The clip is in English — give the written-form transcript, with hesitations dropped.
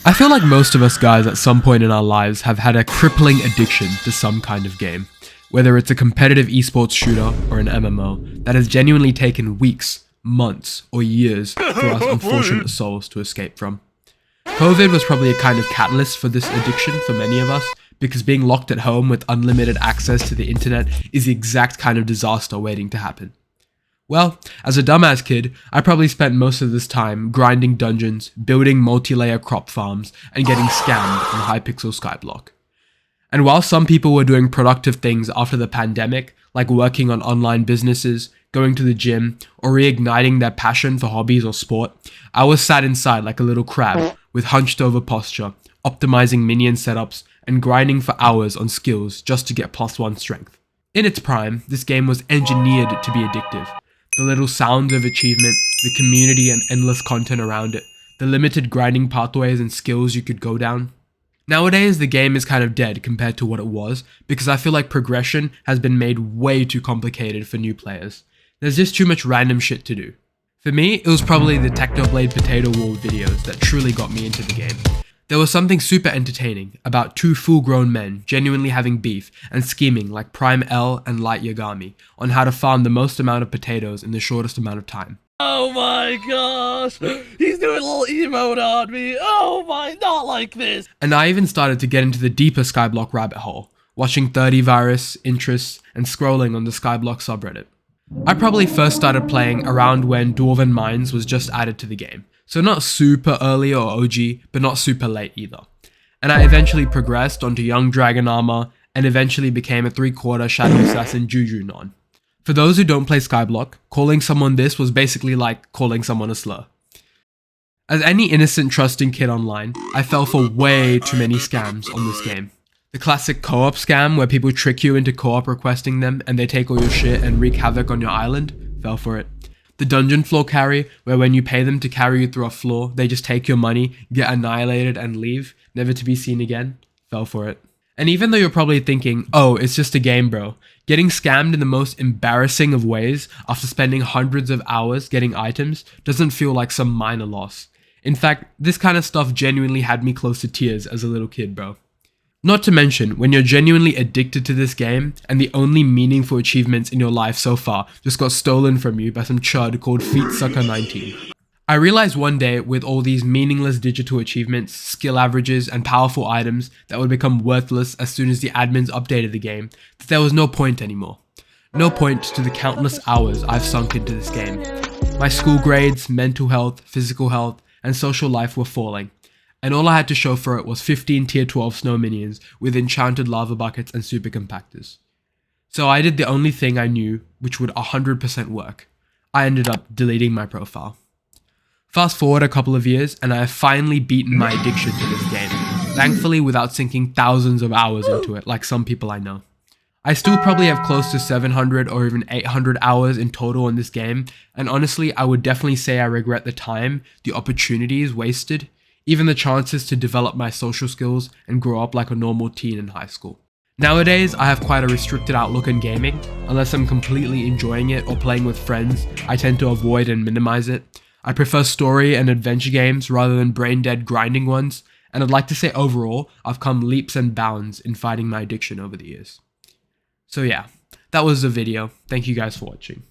I feel like most of us guys at some point in our lives have had a crippling addiction to some kind of game, whether it's a competitive esports shooter or an MMO that has genuinely taken weeks, months, or years for us unfortunate souls to escape from. COVID was probably a kind of catalyst for this addiction for many of us, because being locked at home with unlimited access to the internet is the exact kind of disaster waiting to happen. Well, as a dumbass kid, I probably spent most of this time grinding dungeons, building multi-layer crop farms, and getting scammed on Hypixel Skyblock. And while some people were doing productive things after the pandemic, like working on online businesses, going to the gym, or reigniting their passion for hobbies or sport, I was sat inside like a little crab with hunched over posture, optimizing minion setups, and grinding for hours on skills just to get +1 strength. In its prime, this game was engineered to be addictive. The little sounds of achievement, the community and endless content around it, the limited grinding pathways and skills you could go down. Nowadays, the game is kind of dead compared to what it was, because I feel like progression has been made way too complicated for new players. There's just too much random shit to do. For me, it was probably the Technoblade Potato Wall videos that truly got me into the game. There was something super entertaining about two full-grown men genuinely having beef and scheming like Prime L and Light Yagami on how to farm the most amount of potatoes in the shortest amount of time. Oh my gosh, he's doing a little emote on me. Oh my, not like this. And I even started to get into the deeper Skyblock rabbit hole, watching 30 virus, interests, and scrolling on the Skyblock subreddit. I probably first started playing around when Dwarven Mines was just added to the game. So not super early or OG, but not super late either. And I eventually progressed onto Young Dragon Armor, and eventually became a 3/4 Shadow Assassin Juju Non. For those who don't play Skyblock, calling someone this was basically like calling someone a slur. As any innocent trusting kid online, I fell for way too many scams on this game. The classic co-op scam where people trick you into co-op requesting them and they take all your shit and wreak havoc on your island, fell for it. The dungeon floor carry, where when you pay them to carry you through a floor, they just take your money, get annihilated and leave, never to be seen again, fell for it. And even though you're probably thinking, oh, it's just a game, bro, getting scammed in the most embarrassing of ways after spending hundreds of hours getting items doesn't feel like some minor loss. In fact, this kind of stuff genuinely had me close to tears as a little kid, bro. Not to mention, when you're genuinely addicted to this game, and the only meaningful achievements in your life so far just got stolen from you by some chud called FeetSucker19. I realized one day, with all these meaningless digital achievements, skill averages, and powerful items that would become worthless as soon as the admins updated the game, that there was no point anymore. No point to the countless hours I've sunk into this game. My school grades, mental health, physical health, and social life were falling. And all I had to show for it was 15 tier 12 snow minions with enchanted lava buckets and super compactors. So I did the only thing I knew which would 100% work. I ended up deleting my profile. Fast forward a couple of years and I have finally beaten my addiction to this game, thankfully without sinking thousands of hours into it like some people I know. I still probably have close to 700 or even 800 hours in total in this game, and honestly I would definitely say I regret the time, the opportunities wasted, even the chances to develop my social skills and grow up like a normal teen in high school. Nowadays, I have quite a restricted outlook on gaming. Unless I'm completely enjoying it or playing with friends, I tend to avoid and minimize it. I prefer story and adventure games rather than brain-dead grinding ones, and I'd like to say overall, I've come leaps and bounds in fighting my addiction over the years. So yeah, that was the video. Thank you guys for watching.